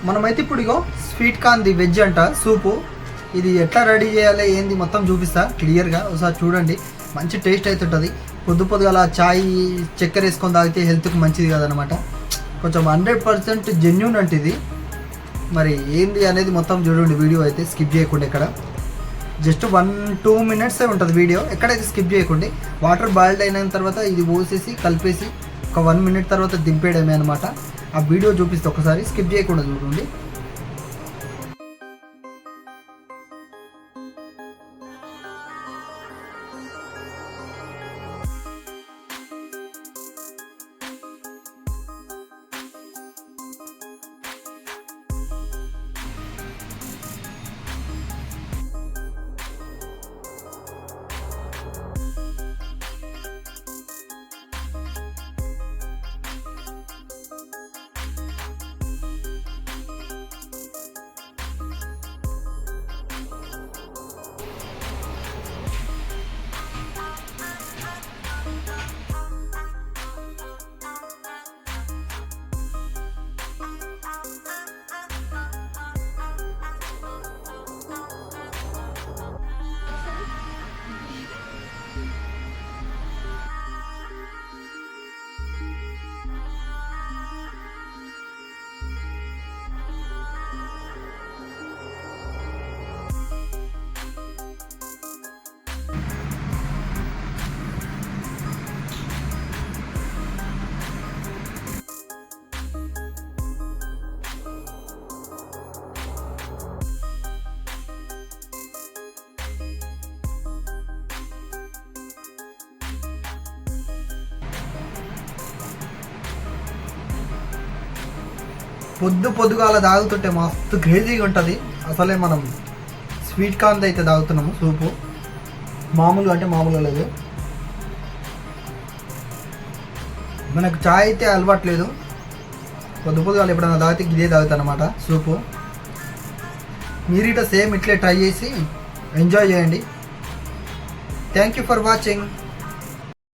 మనమైతే ఇప్పుడు ఇగో sweet కార్న్ది veg అంట సూపు. ఇది ఎట్లా రెడీ చేయాలి ఏంది మొత్తం చూపిస్తా క్లియర్గా, ఒకసారి చూడండి. మంచి టేస్ట్ అవుతుంటుంది. పొద్దుగా చాయ్ చక్కెర వేసుకొని తాగితే హెల్త్కి మంచిది కదనమాట. కొంచెం 100% జెన్యూన్ అంటే ఇది. మరి ఏంది అనేది మొత్తం చూడండి, వీడియో అయితే స్కిప్ చేయకుండా. ఇక్కడ జస్ట్ 1-2 మినిట్సే ఉంటుంది వీడియో, ఎక్కడైతే స్కిప్ చేయకండి. వాటర్ బాయిల్డ్ అయిన తర్వాత ఇది పోసేసి కలిపేసి ఒక 1 మినిట్ తర్వాత దింపేయడమే అనమాట. ఆ వీడియో చూపిస్తే ఒకసారి స్కిప్ చేయకుండా చూడండి. పొద్దుగాల తాగుతుంటే మస్తు క్రేజీగా ఉంటుంది. అసలే మనం స్వీట్ కార్న్ అయితే తాగుతున్నాము సూపు. మామూలుగా అంటే మామూలుగా లేదు. మనకు చాయ్ అయితే అలవాట్లేదు. పొద్దుగాల ఎప్పుడైనా తాగితే ఇదే తాగుతాను అనమాట సూపు. మీరు ఇట్లా సేమ్ ఇట్లే ట్రై చేసి ఎంజాయ్ చేయండి. Thank you for watching.